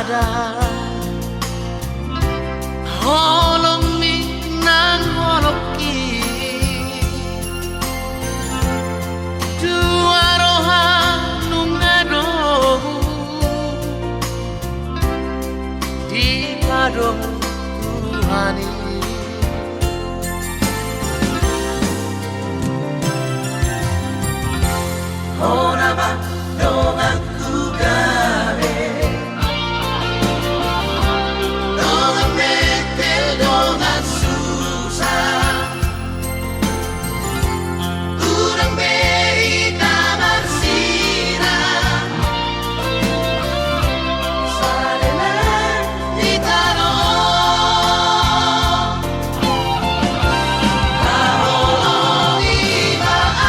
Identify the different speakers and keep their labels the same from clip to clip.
Speaker 1: ada holong mi nang holoki dua roha nungado di pado Tuhani Honaba dongan kugare dongan metel dongan susah kurang bei kamar sina salena ditaro kaholo ibaan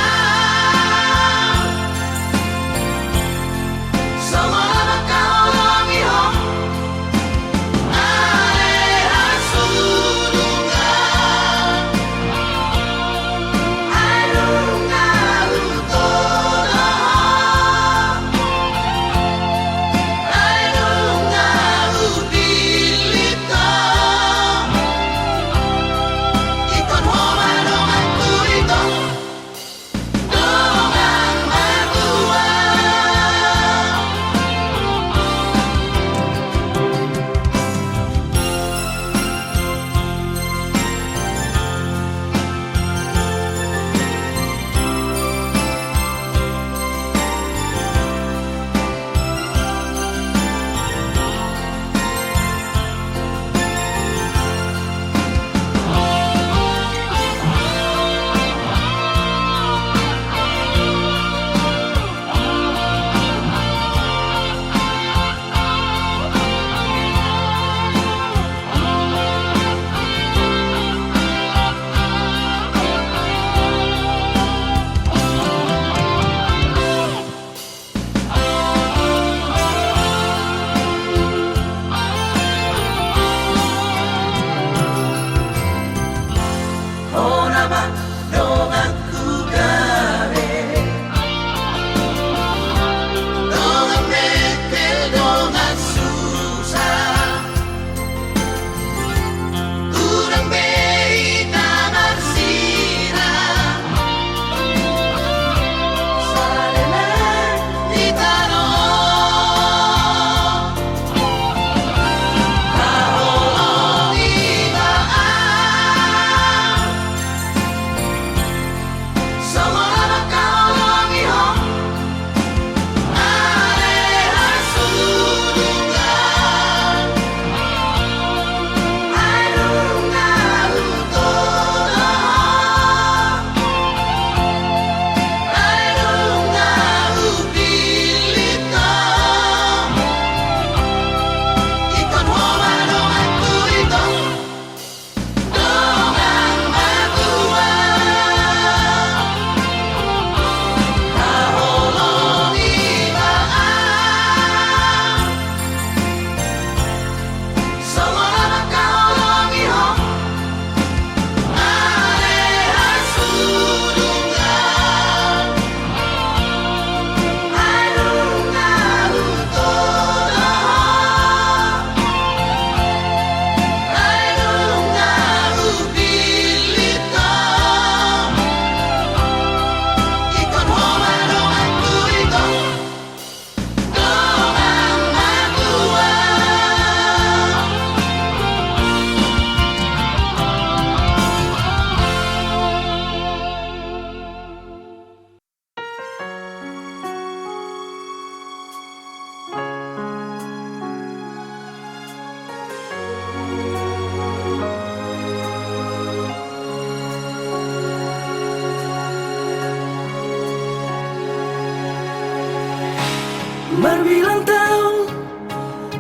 Speaker 2: Berbilang tahun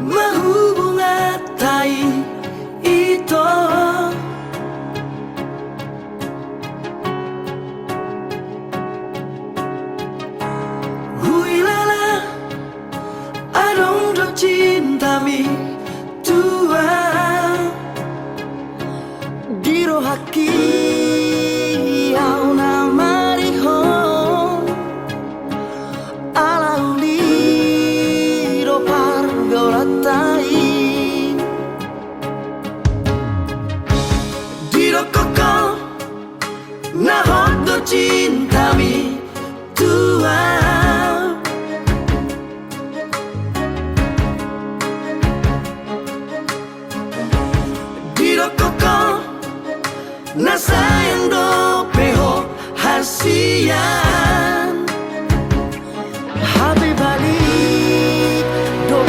Speaker 2: mahubungatai itu Huilala adong do cintami tua Diro haki au namariho Alauli do pargoratai koko na hondo cintami tua. Diro koko na sayang do peho hasian. Habe balik do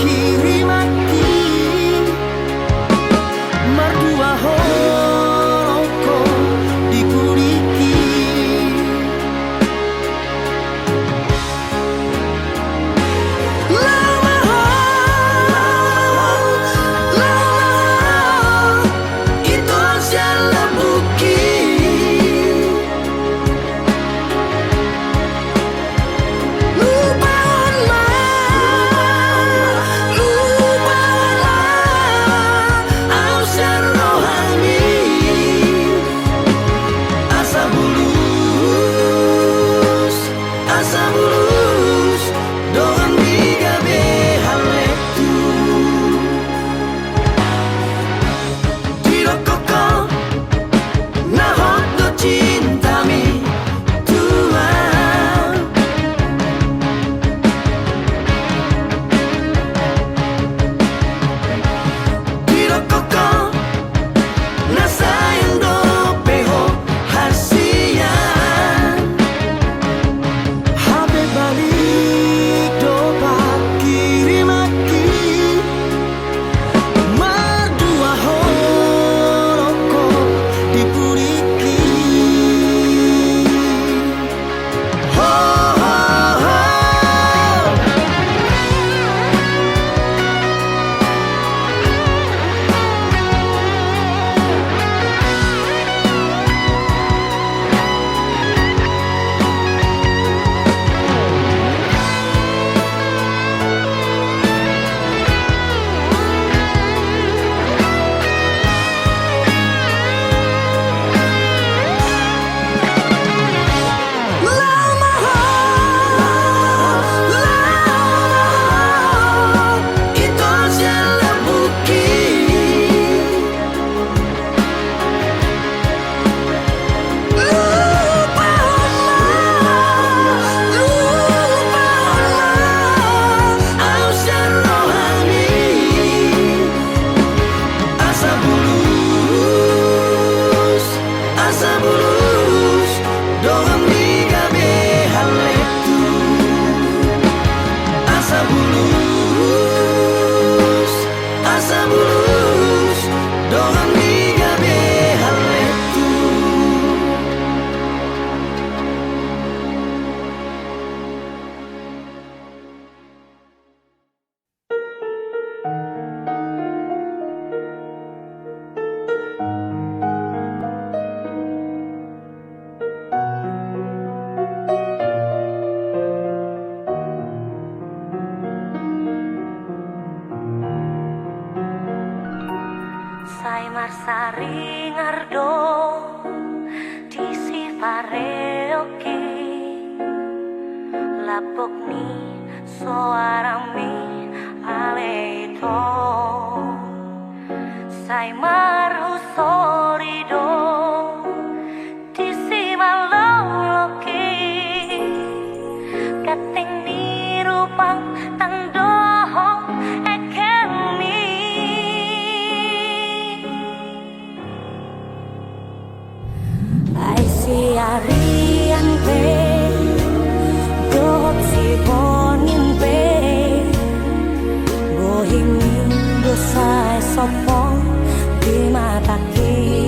Speaker 2: kirim mati mardua horoko dikuriki. Lama itu salah bukit.
Speaker 3: Sai marsari ngardo di sifareoki lapok ni soarami aleito sai marhu sorido di simaloloki kating ni rupang tandohong ekemi Siarian pe dot si bonin pe bohing dosai sopong di mata ki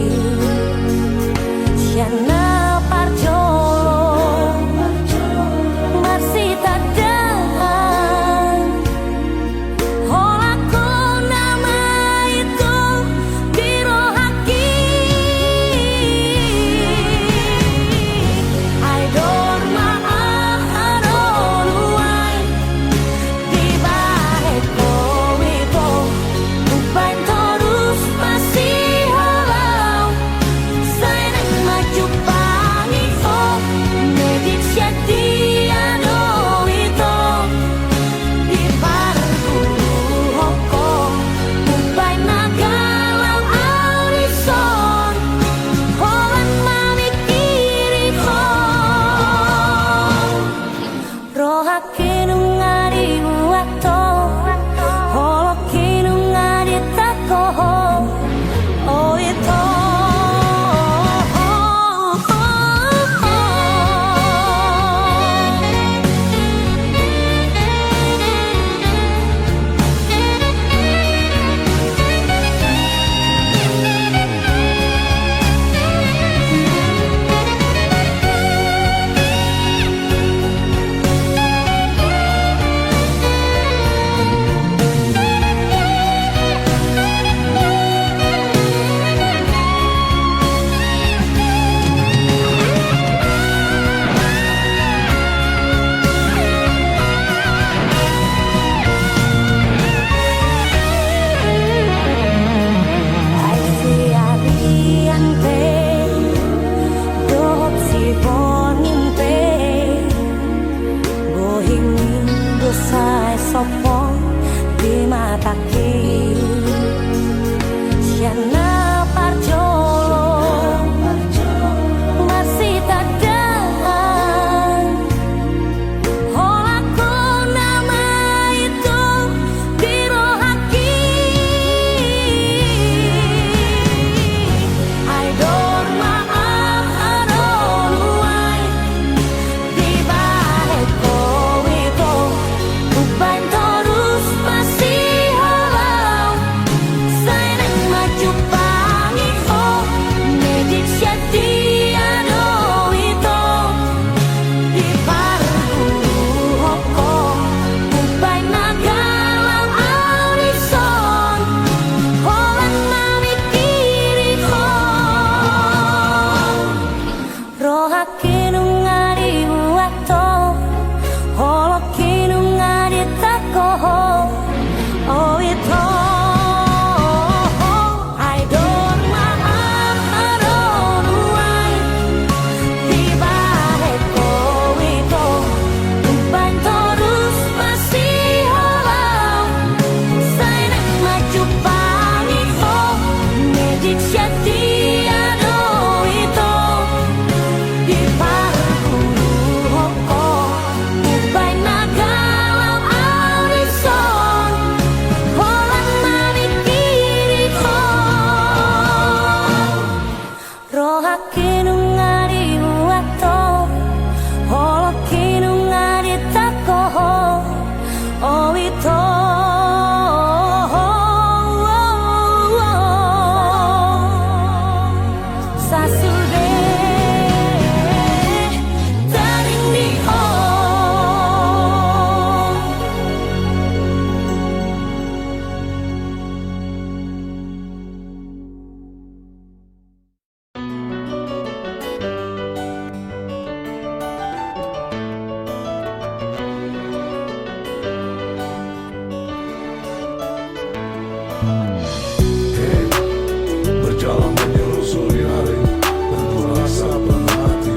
Speaker 4: Berjalan menyusuri hari, penuh rasa penuh hati.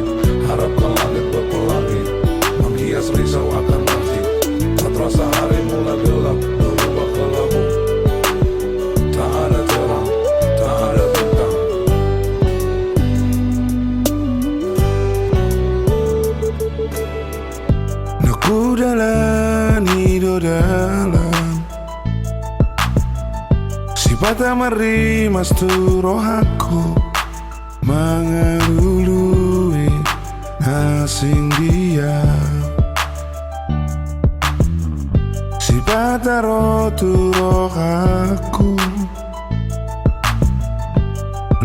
Speaker 4: Harapkan langit berpelangi, menghias risau akan nanti. Tak terasa hari mulai gelap, berubah kelabu. Tak ada terang, tak ada bintang. Naku dalam hidup dalam sifat merimas tu rohaku, mengelului asing dia. Sifat roh tu rohaku,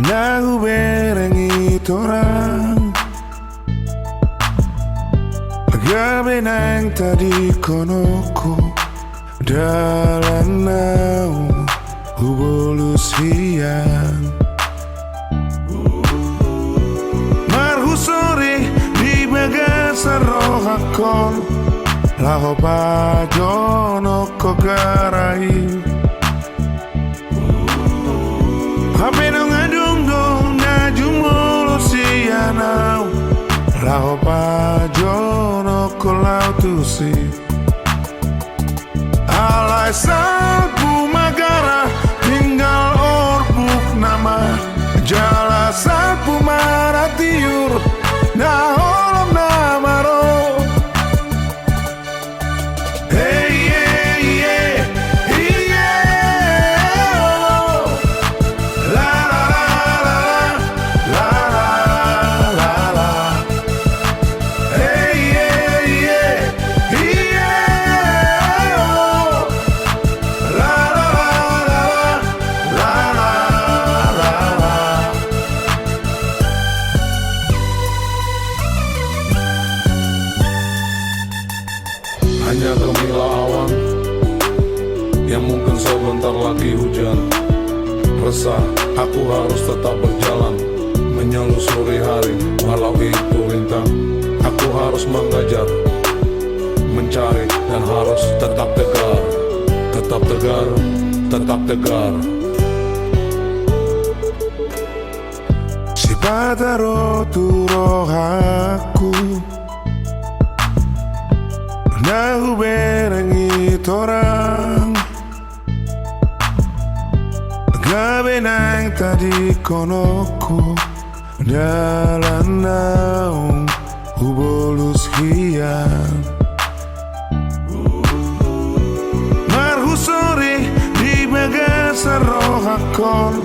Speaker 4: nagu berengi torang. Gabenang tadi konoku dalam naung Hubolus hian Marhusori di bagasar rohakon Laho pajono kogarai Hapenong adungdong najumulus hianau Laho pajono kolau tusi Alai sapu magara tinggal orbuk nama Jala sapu maratiur na holom namaro Hey yeah yeah yeah oh. La la la la la la la Hey yeah yeah yeah oh. La la la la la la. Hanya gemilah awan yang mungkin sebentar lagi hujan. Resah, aku harus tetap berjalan menyelusuri hari, walau itu rintang. Aku harus mengejar, mencari, dan harus tetap tegar. Tetap tegar, tetap tegar. Si pataro tu rohaku Nahu berengi torang Gabenang tadi konoku Dalam naung Hubolus hian Marhusori di bagasar rohakon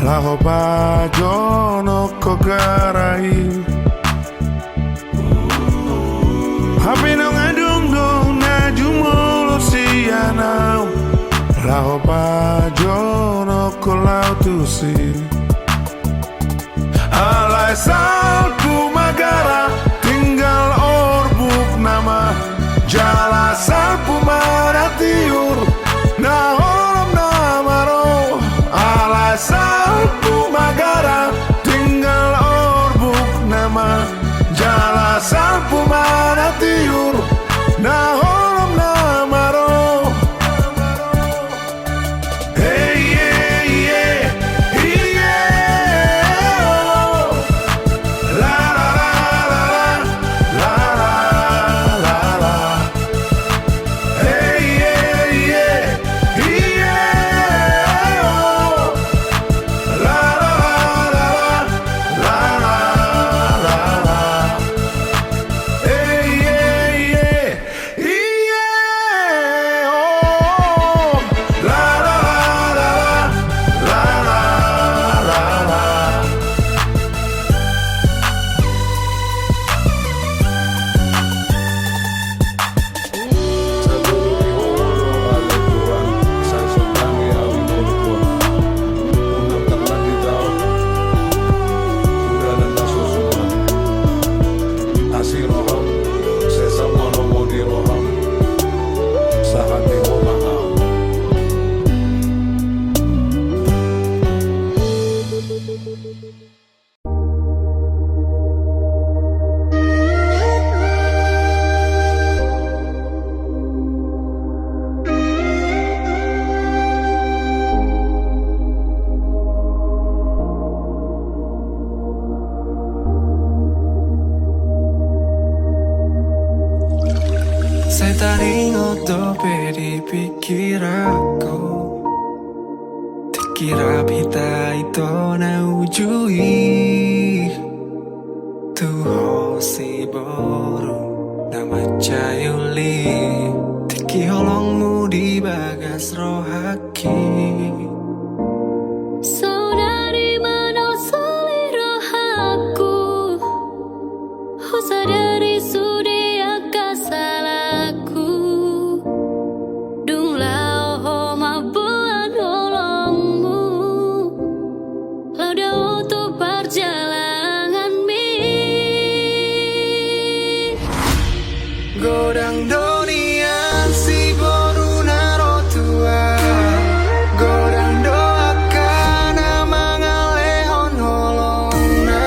Speaker 4: Laho pajono kogarai Hapenong adungdong najumulus hianau Laho pajono kolau tusi Alai tiur na holom na maro. Hey yeah yeah yeah, oh. La la la la la la. Hey yeah yeah yeah, oh. La la la la la la la. Hey yeah yeah yeah, oh. La la la la la la la.
Speaker 2: Saya taringo dope di pikir aku, dikira bita ito na ujui. Tuho si boru na macayuli, tiki holongmu di bagas rohaki.
Speaker 3: Saudari mana seliro aku, oh sadari sudi akasalku. Dung lao ho mabuan holongmu, lau dah untuk perjalanan mi.
Speaker 2: Godang donian si boru naro tua, godang doakan mangalehon holongna,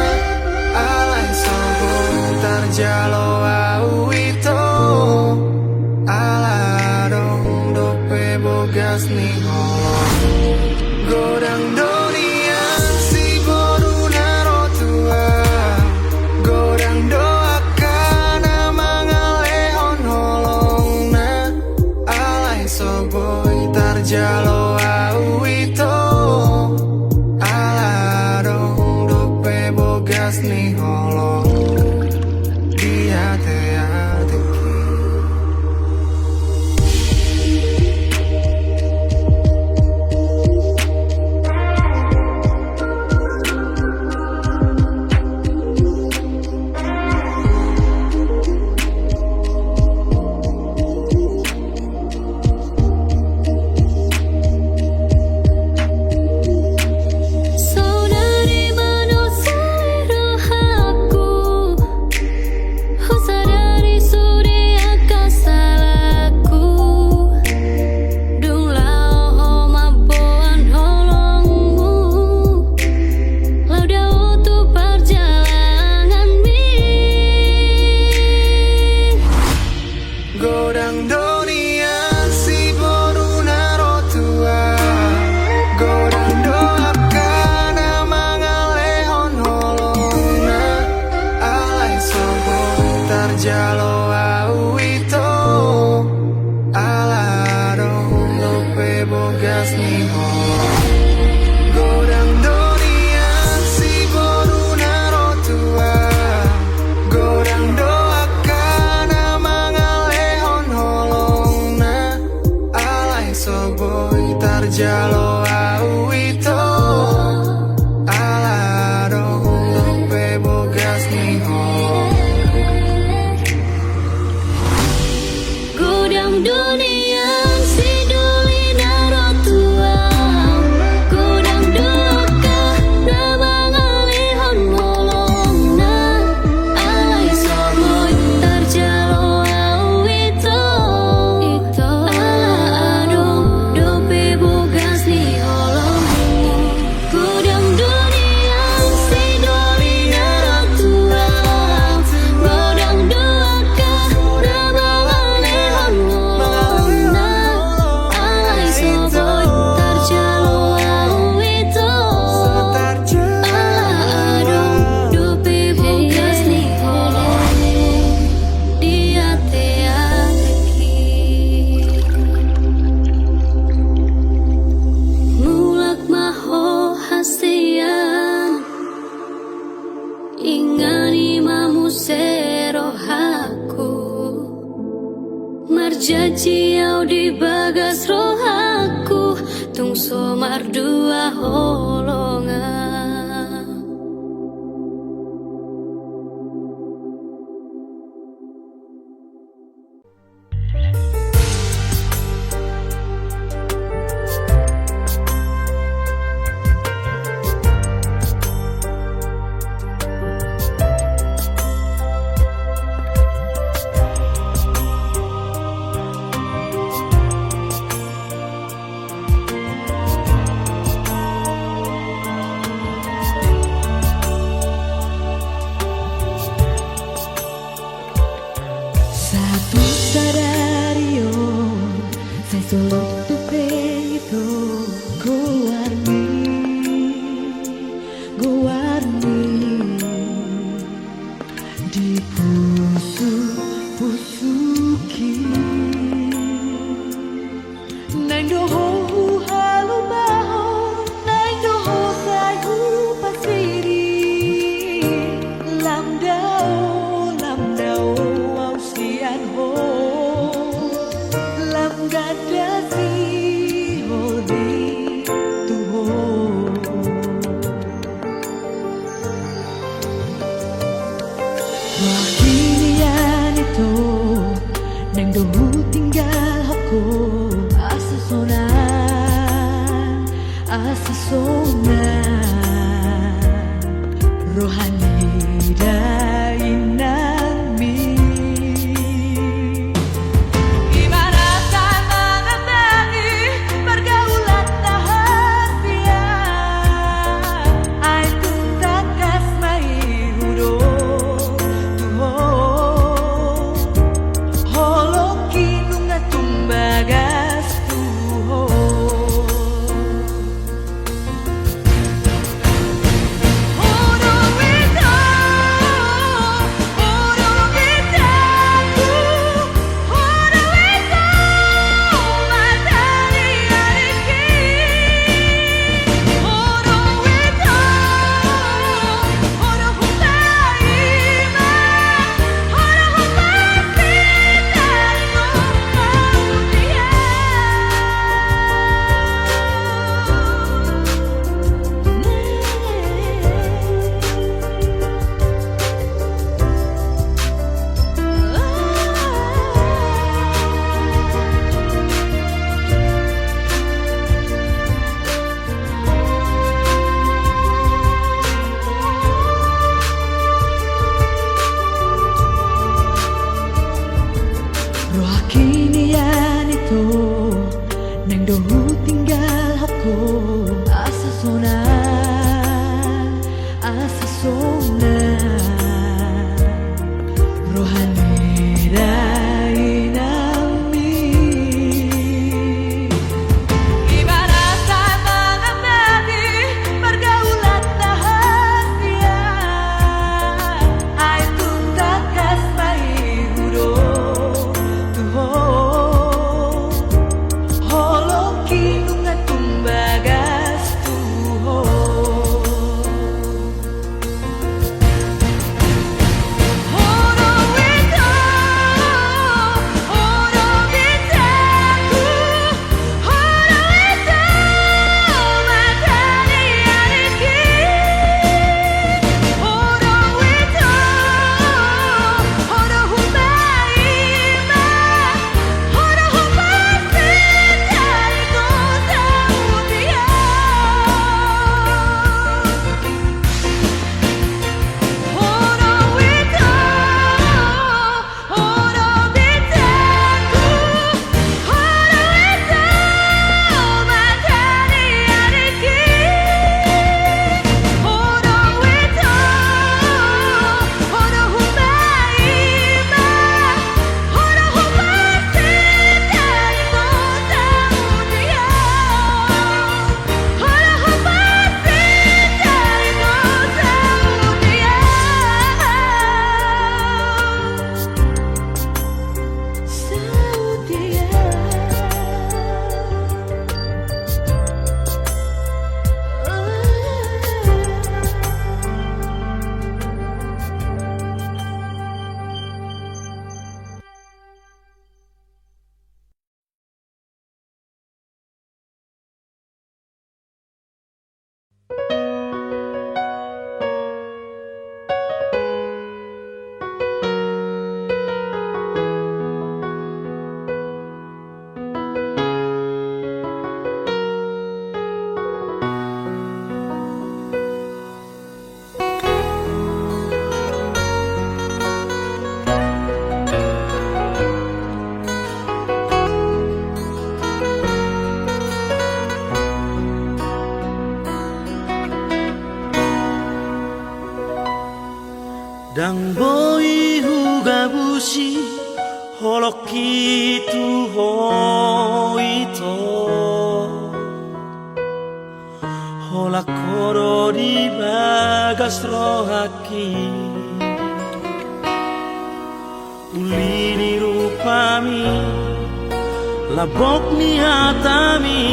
Speaker 2: alai sobong tarjalo au ito, aladong dope bogas ni holong. Godang donian si boru naro tua, godang doakan mangalehon holongna, alai soboy tarjalo au ito, aladong dope bogas ni holong. Dia te-ateki.
Speaker 3: Saudari mana seliro aku, oh sadari ingani mamu serohaku marjaji au di bagas rohaku tung somar dua holongan.
Speaker 5: Solo tu peito guardi di pusuki nang doho halu baho nang doho sayu pasiri lamdao au sian ho gadasi hodi tuho wakilian itu neng dohu tinggal aku asa sona rohani dainami kinian itu neng dohu tinggal aku asa sona rohani dainami ibaratkan mengamati pergaulan rahasia ai tuntas kasmai hudo
Speaker 1: Dan boi huga bushi holoki tu hoito hola koro di bagas rohaki ulini rupami labok ni hatami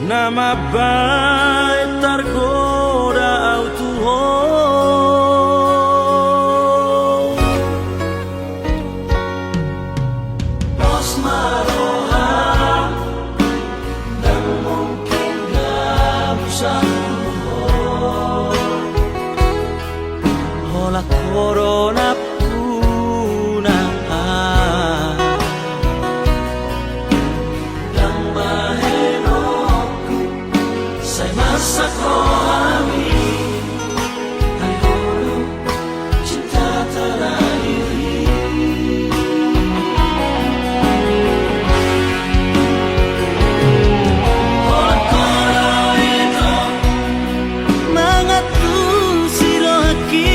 Speaker 1: nama baik tergoda autuho Corona puna yang mahenoku saya masak rohani hai holo cinta terakhiri koro itu mengatu sirohaki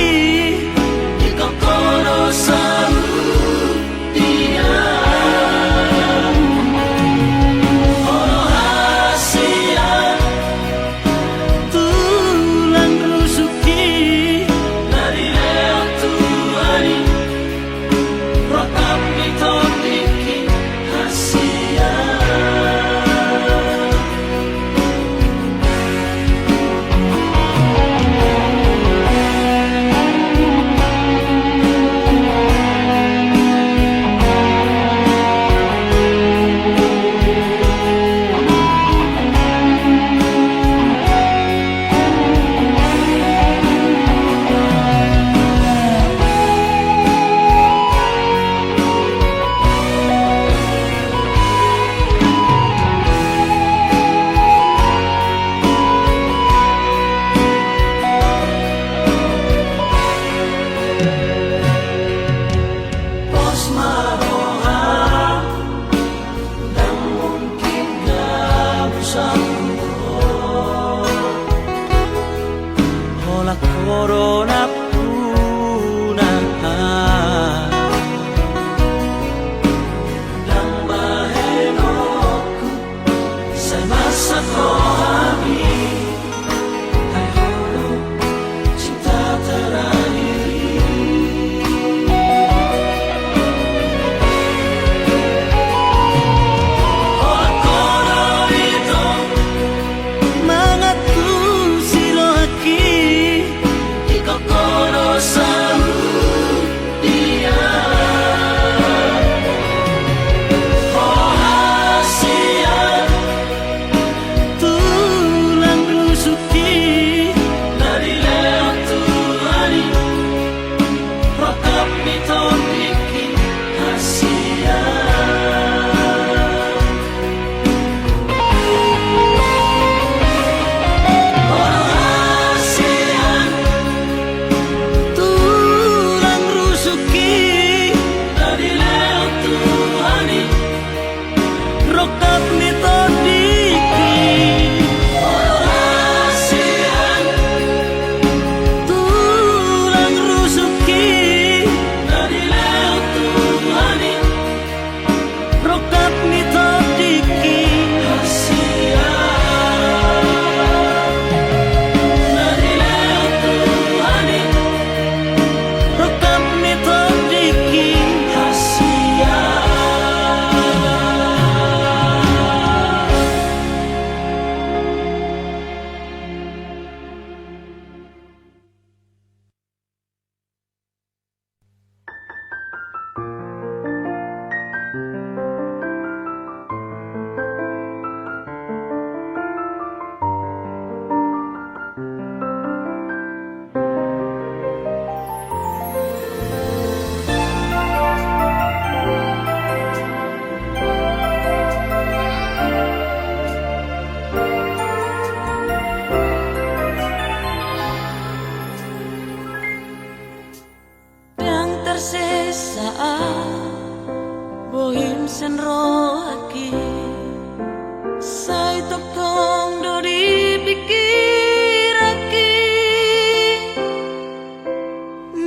Speaker 1: Corona puna dan mahenoku saya masak rohani hai holo cinta terakhiri oh koro itu mengatu sirohaki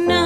Speaker 1: Na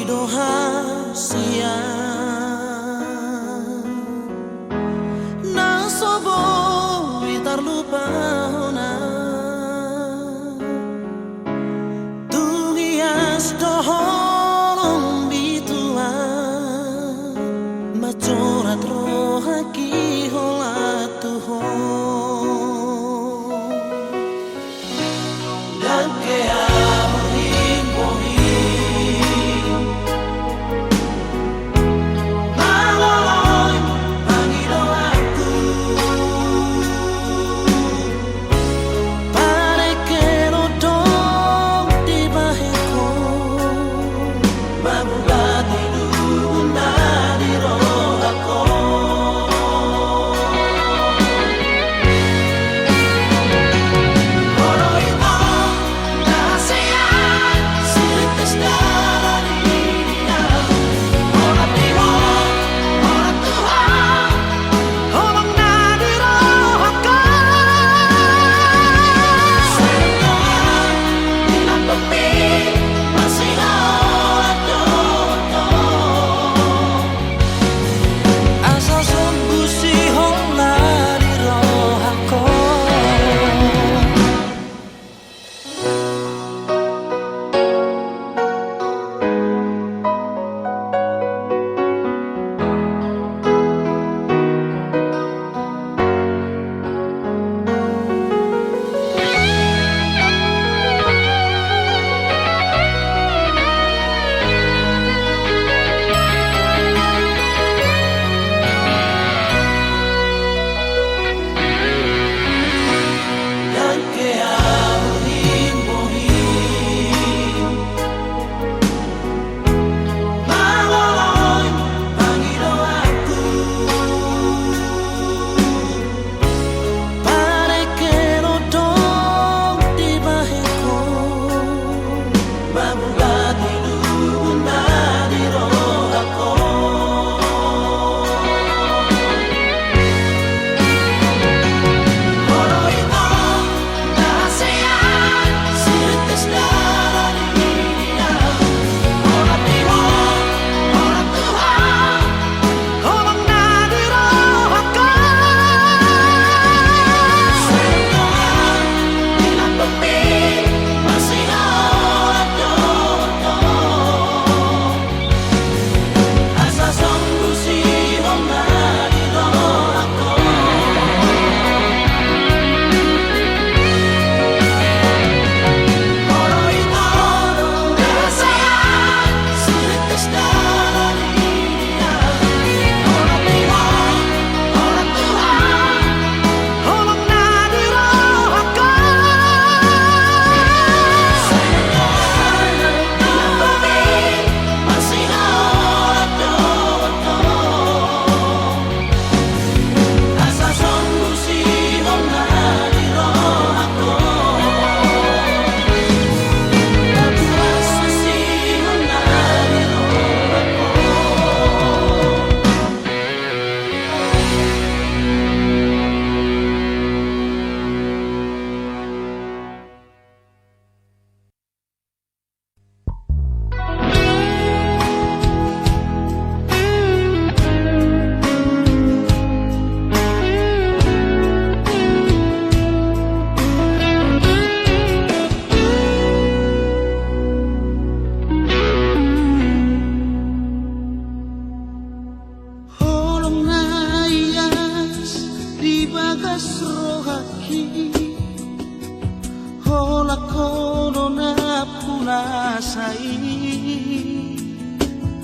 Speaker 1: Indonesia na sobo itar lupa hona tugias dohong bitua macorat rohaki hola tuhong dan kaya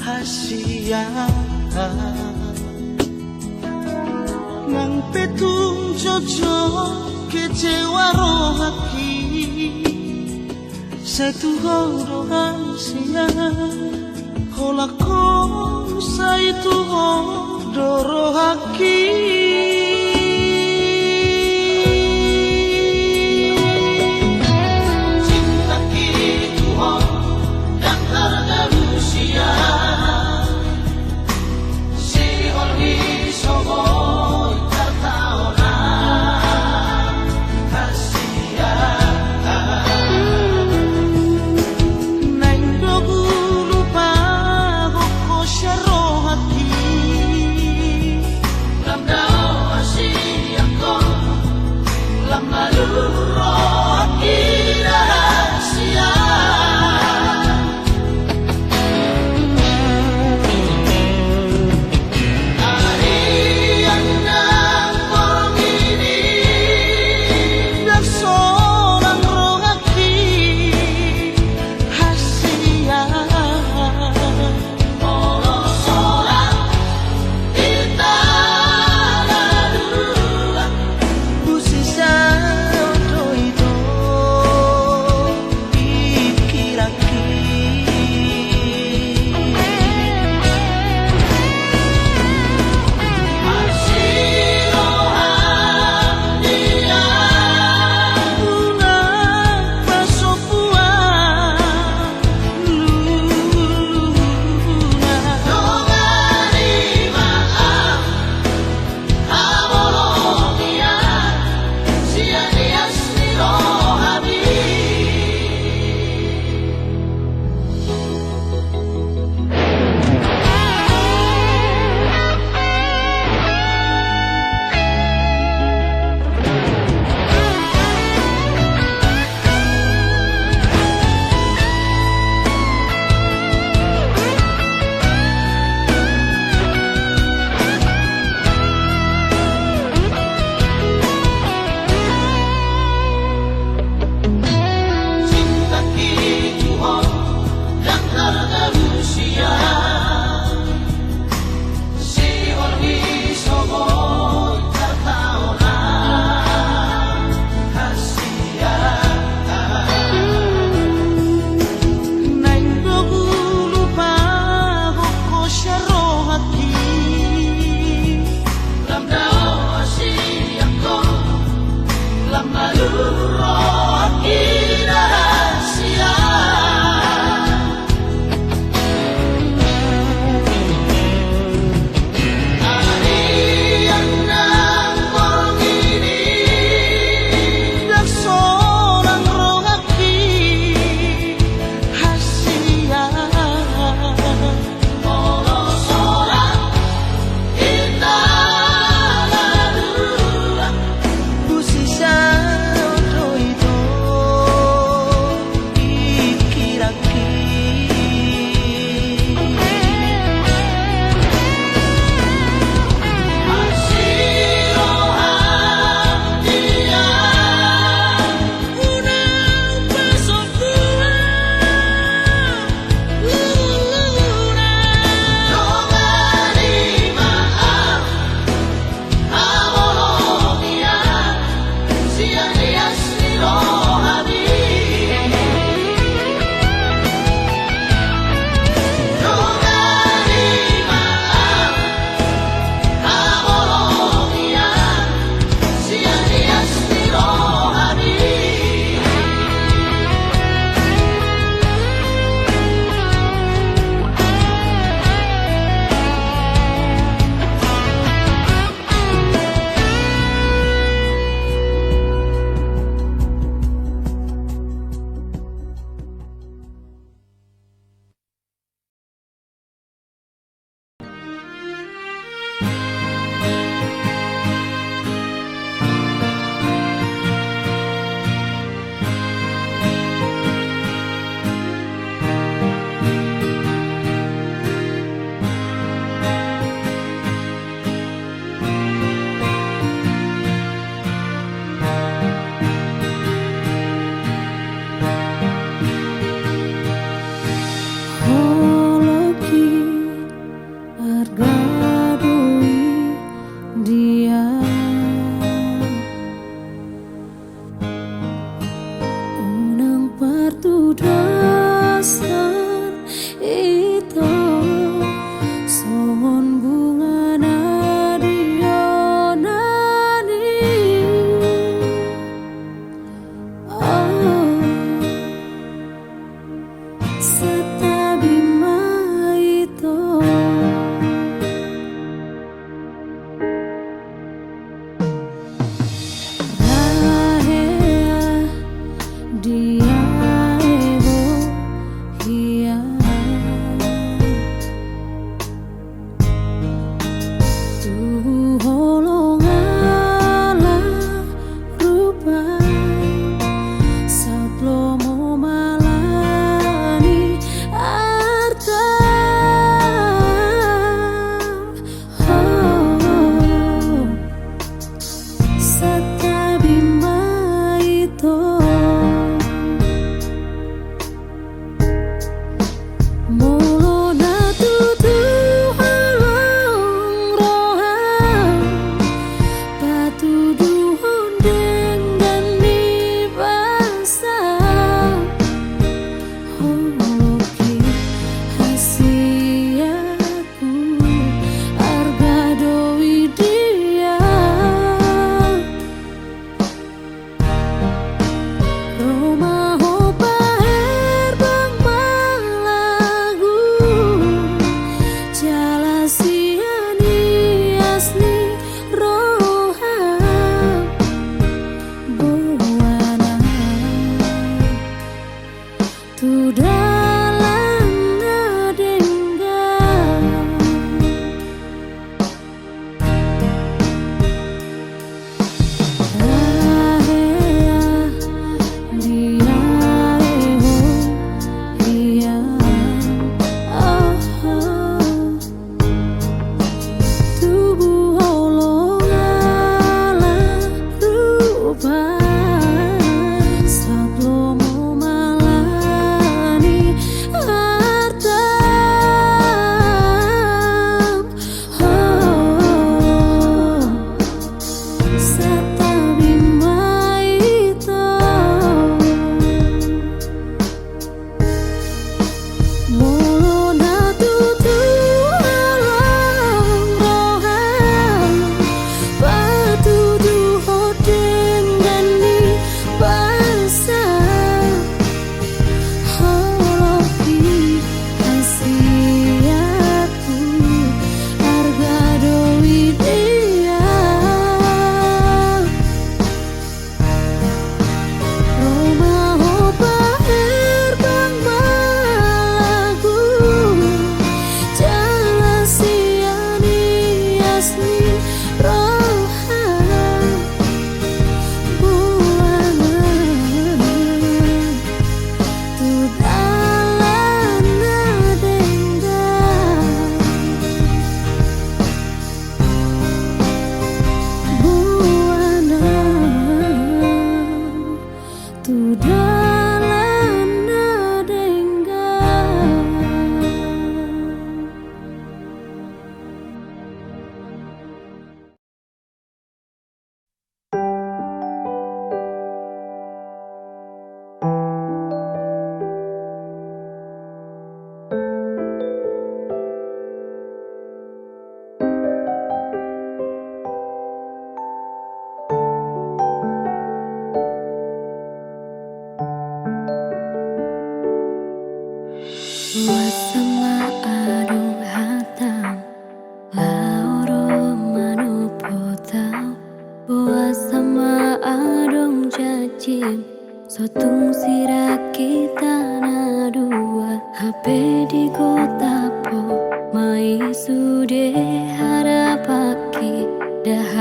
Speaker 1: Hasia nang petung jojo kecewa rohaki satu horo hasia holakon saitu horo rohaki Lupa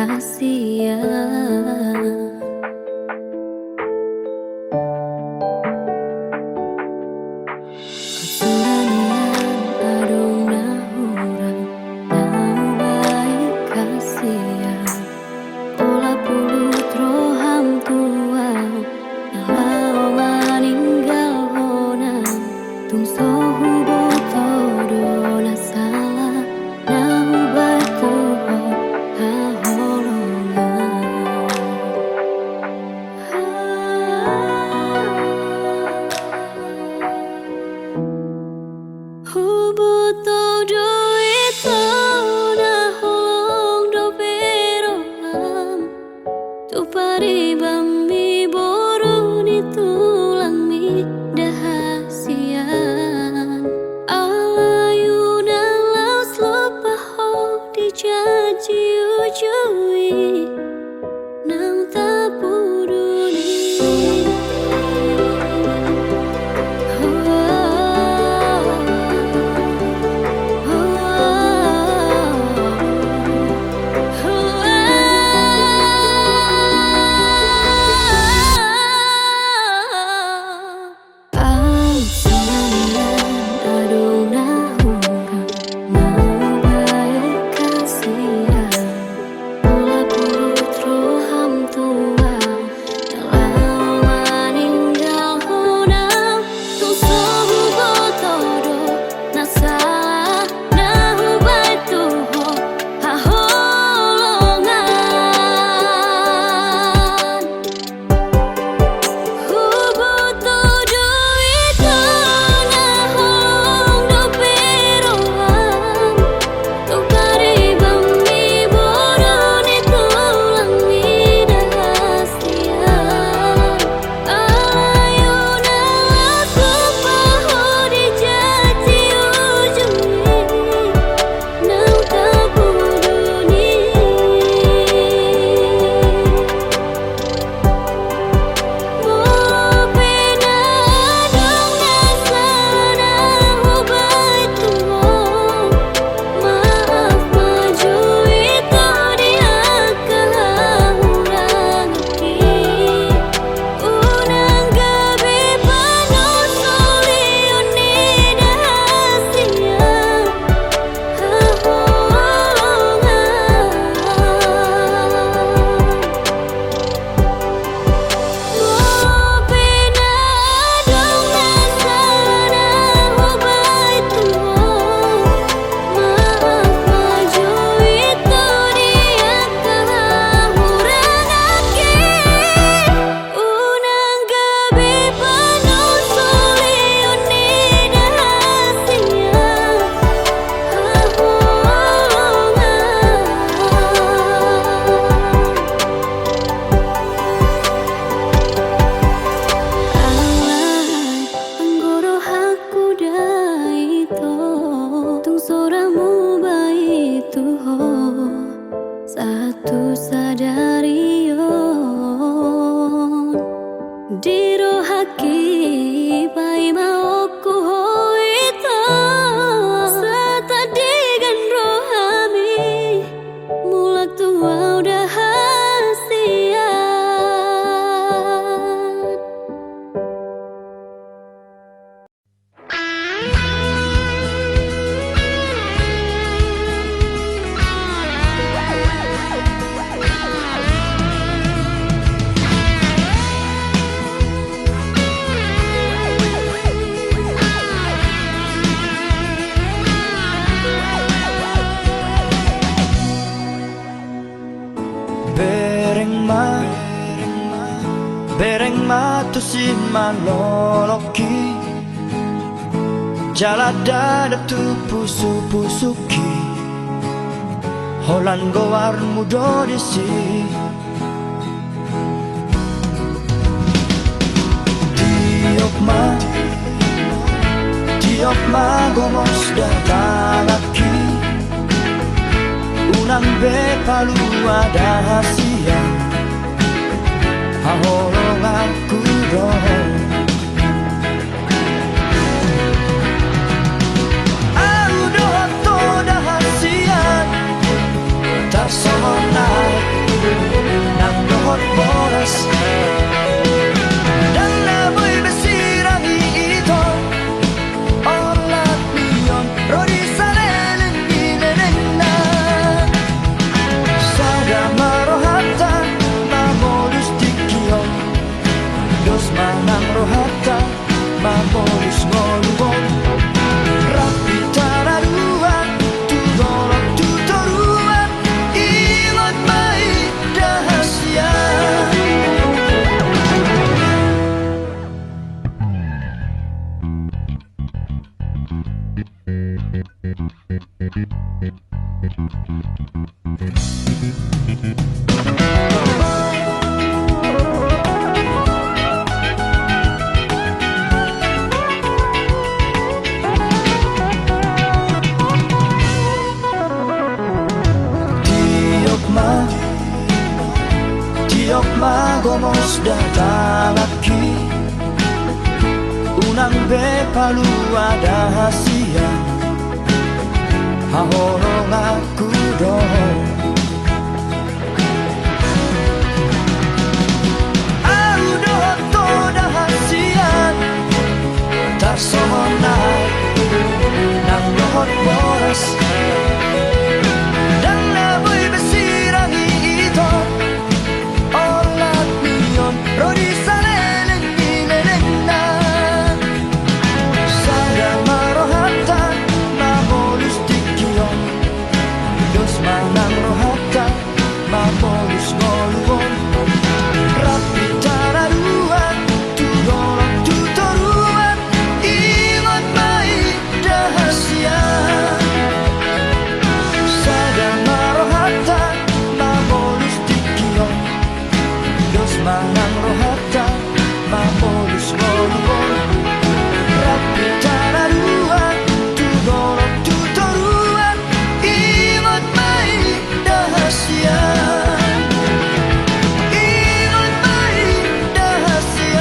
Speaker 3: rahasia.
Speaker 6: Bereng matusin manoloki Jalada tu pusu-pusuki Holan goar mudo disi Tiok ma gomos datalaki Unang be palu ada hasia Haholong aku dong Aku doang to dahasian Tak sonai Tiok magomos datang lagi Unang bepalu ada hasia Hahorong aku dong Audo toda hasian Tarsomonai Nang dohot boras Dan naboy besirangi ito Olat niyon Rodi saleleng nileleng na Sadang marohatan Mamolus dikiyon Dos manang rohatan Mamolus ngoluon Rapi tararuan Tudolong tutoruan Ingat baik dahasian Sadang marohatan Mamolus dikiyon Dos manang rohatan Mamolus ngoluon Rapi tararuan Tudolong tutoruan Ingat baik dahasian Ingat baik dahasian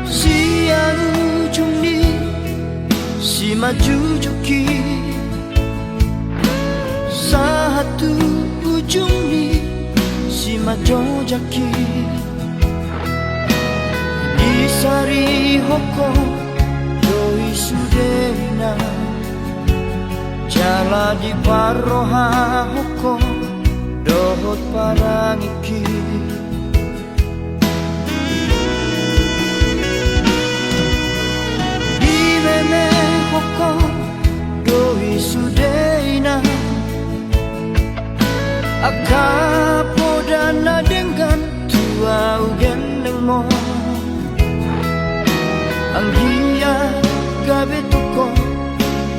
Speaker 6: Siang ujung ni si maju joki Satu ujung ni si maju jaki Isari hoko doi sudena Jala di paroha hoko dohot parangiki Meme hoko doi sudeina Akapo dana dengan tua ugeneng mo Anggia gabe tuko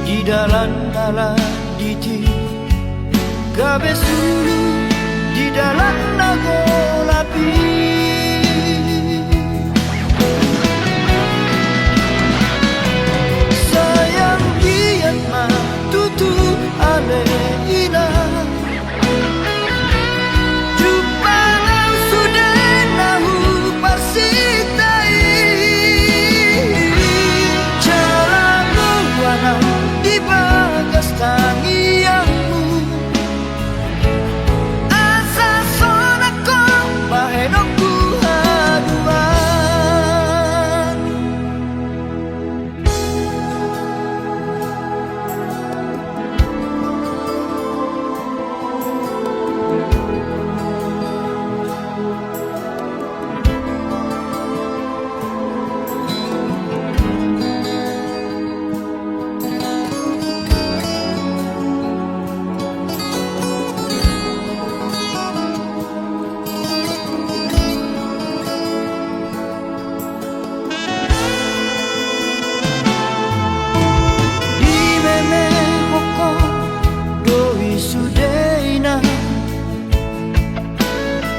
Speaker 6: di dalam diti Gabe sulu di dalam nago lapi Tutu ale ina Jupalang sudah nahu pasitai Jalan luanang di bagas tangiangmu Asa sonakong pahenokku haduan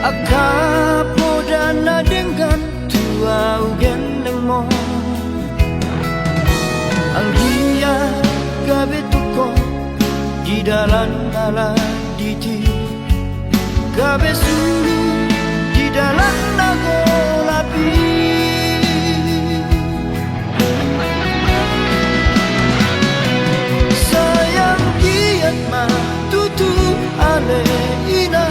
Speaker 6: Akapo dana dengan tua ugeneng mo Anggia gabe tuko di dalam diti Gabe sulu di dalam nago lapi Sayang giat ma tutu ale ina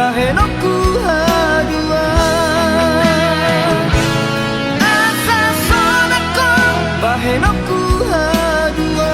Speaker 6: bahenoku hadua asa sonako bahenoku hadua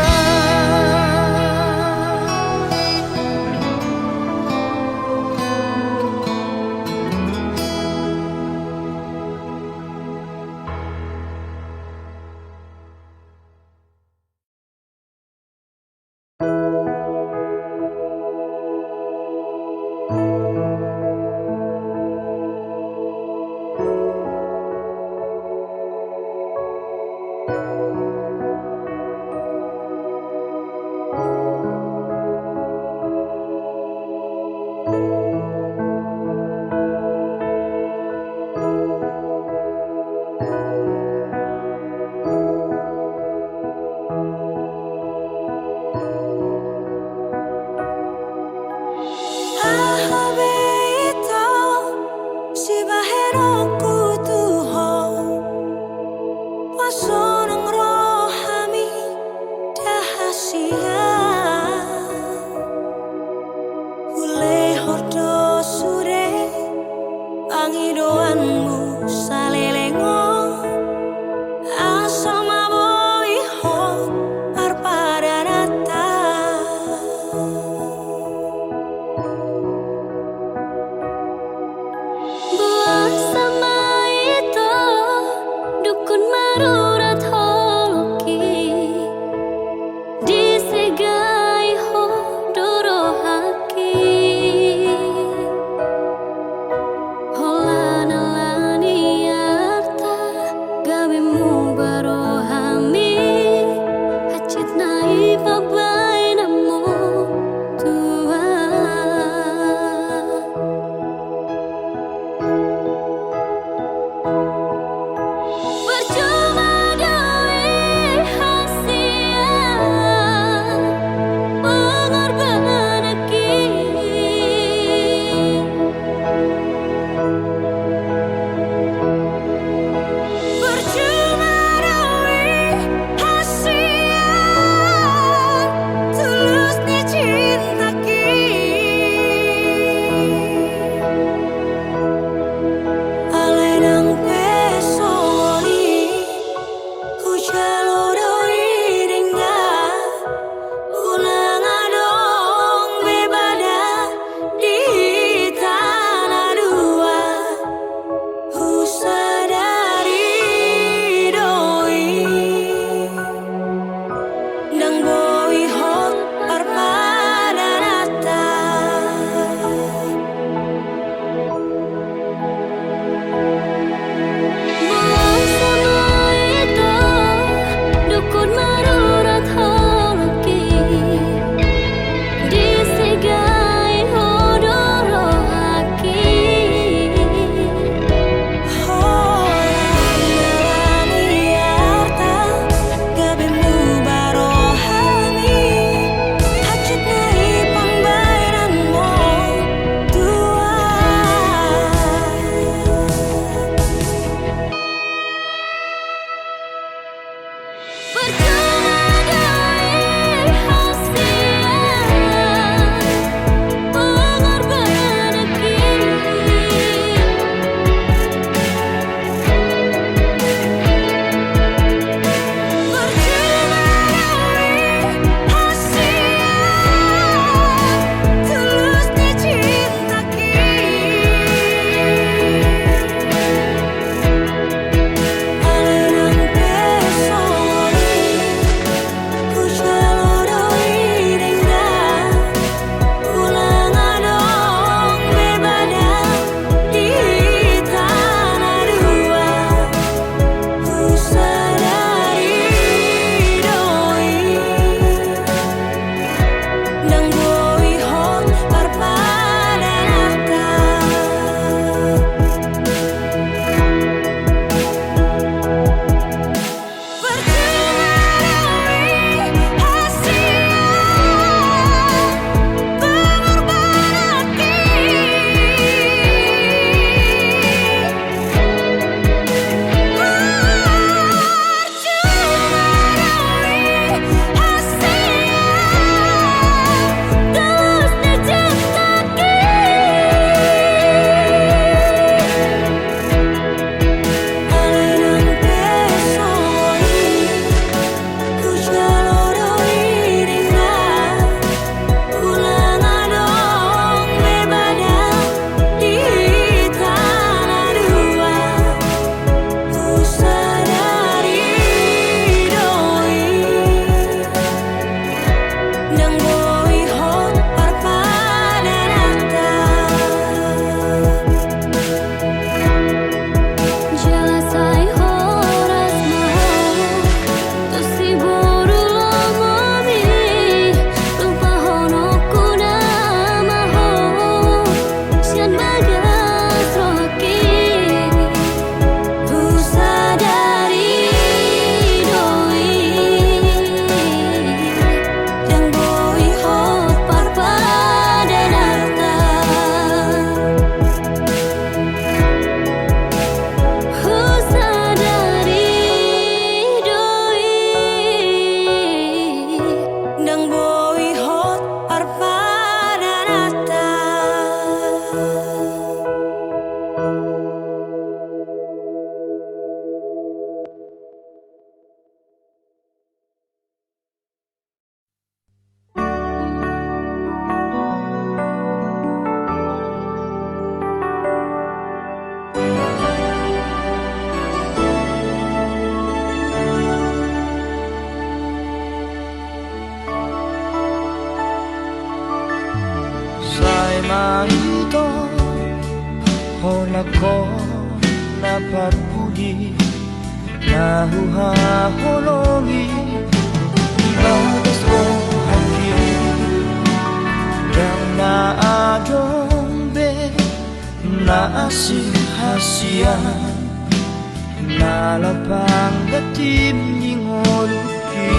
Speaker 3: Hola nalania
Speaker 6: Hola ko na parpudi na huhaholongi ibadas ko haki dan na adombe na asihasian na lapang datim ningoluki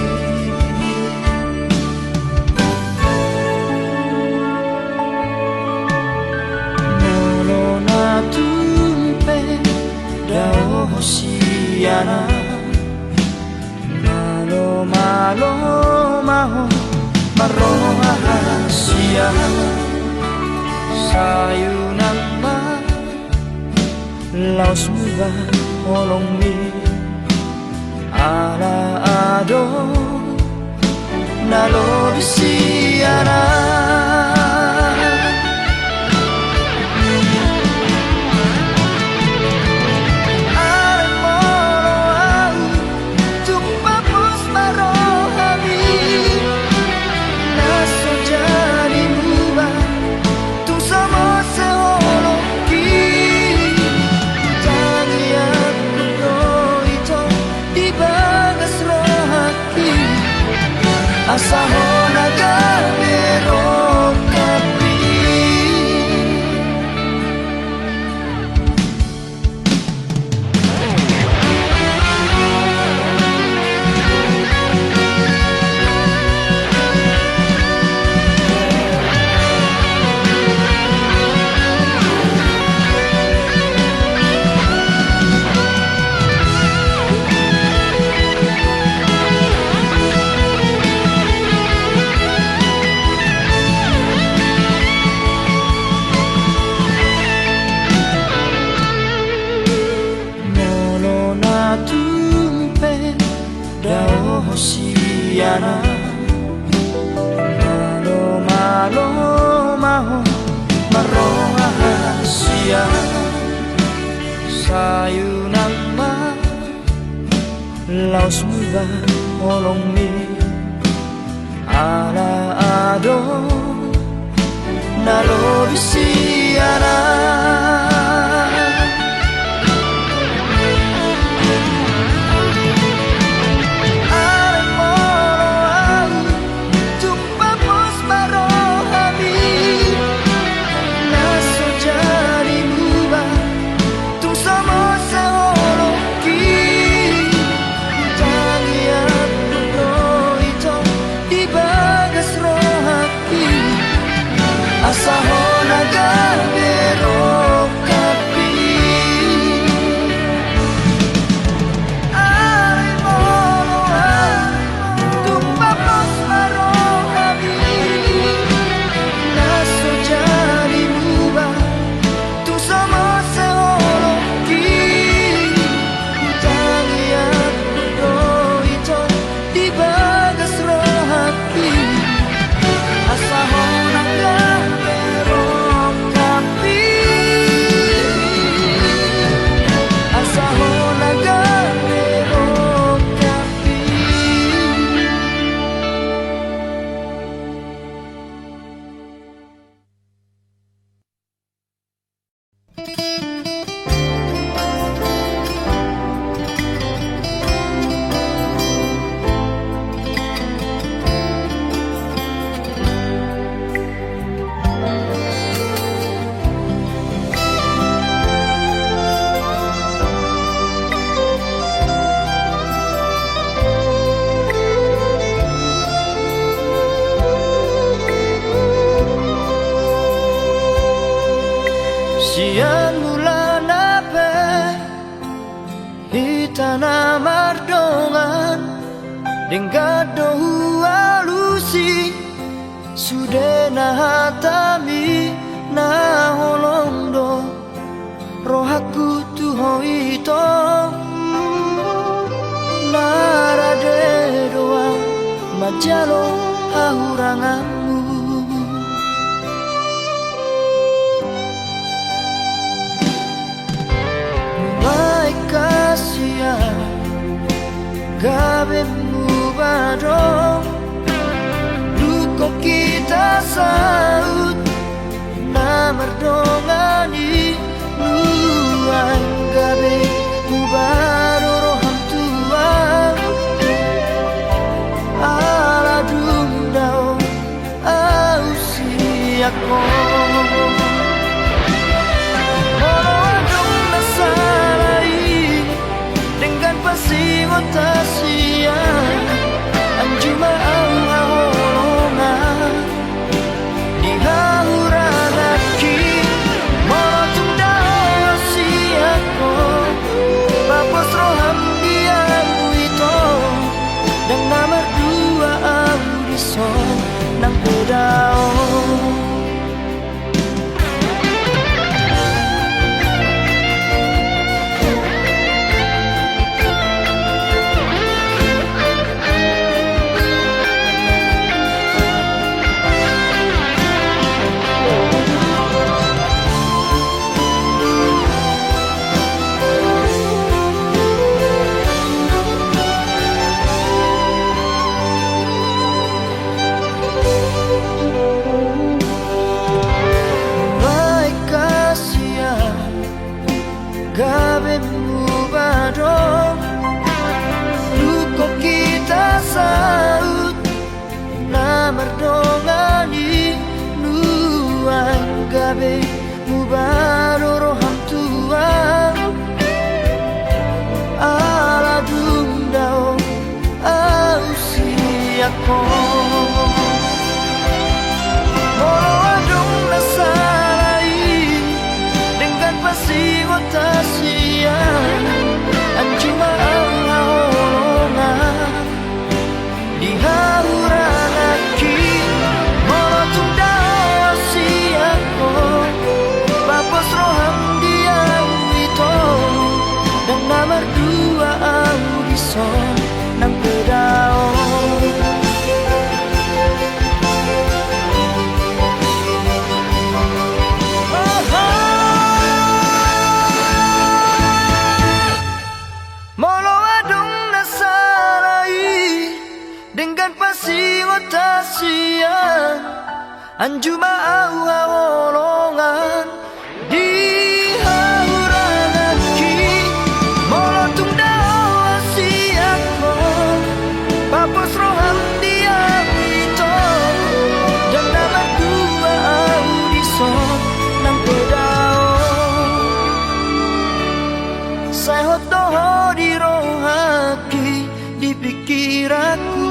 Speaker 6: nolo na tumpe dao hosiana malo malo maho maroha hasia sayunang ma laos muba holong mi ala ado nalo bisiana Asahona gamero kapi hosiana malo malo maho maroha hasia sayunang ma laos muba holong mi ala ado nalo bisiana Asahona gamero kapi Ay molo tumpapos marohami Naso jadi muba tu sama seoloki Tangian ito di bagas rohaki Asahona gamero kapi Asahona gamero kapi Siang bulan ape Hitana mardongan Denggado alusi Sudena hatami Na holongdo Rohaku tuho ito Narade doa Majalo hahuranganmu Kasia gabe mubado luko kita saut na merdongani mubaro ham tuang ala dundao au siako Tasia anjuma au haolonga di hauranaki motung dao siako papos roham dia buito dan nama dua audison nang pedao gabe mubaro luko kita saut na merdongani nuang gabe mubaro roham tuang ala dundao au siako molo adong nasarai dengan pasti Tasia anjuma au haolonga di hauranaki motung dao siako papos roham dia wito dan nomor dua audison nang pedao Tasia anjuma au haolongan di hauranaki molotung dao siako papos roham dia wito dan nama dua audison nang pedao saya hotoho di rohaki di pikiranku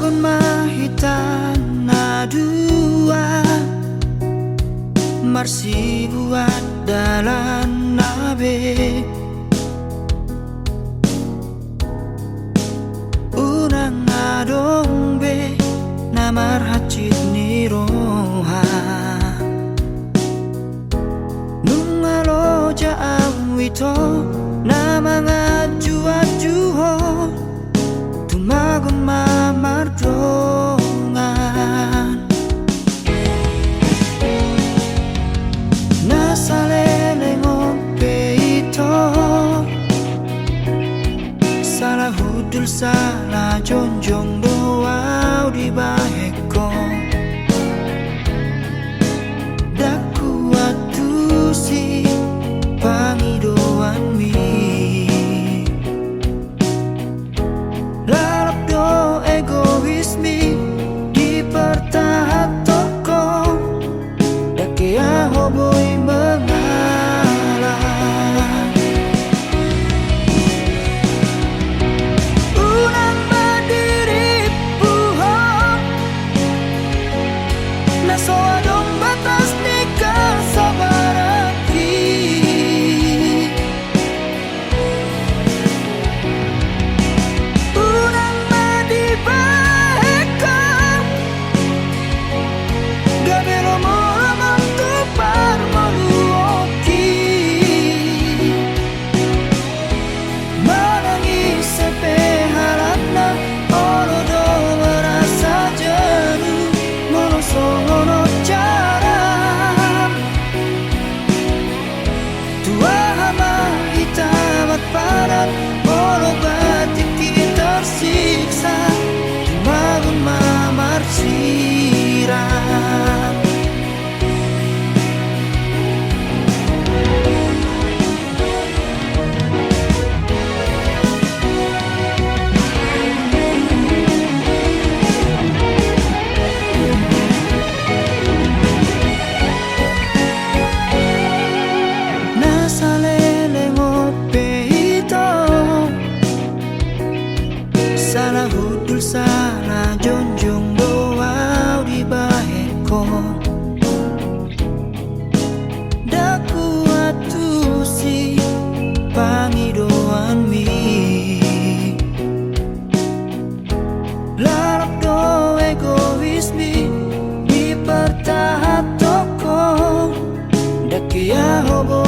Speaker 6: Tumagon mahitan na dua Marsi buat dalan nabe Unang adong be Namar hacit ni roha Nung aloja ang wito Na mga juat-juho Tumagon mamardongan Nasa lelengong peito Salah hudul salah jonjong doau di baheko Daku atu si pangidoan mi Larap do egoismi di pertahat toko Dake ahoboy mengalah Unang berdiri puhon Naso adong batas ni kasabaraki Unang madibahekam Gabelo mo lamang tupar maluoki Manangis sepe harap na olo do merasa jenuh Monosongono cara Tua hama hitamat padat Olo batik tersiksa Tumagon mamar sirah Nasa lelengong peito Salah hudul salah jonjong doau di baheko Daku atu si pangidoan mi Larap do egoismi di pertahat toko Dake ahoboy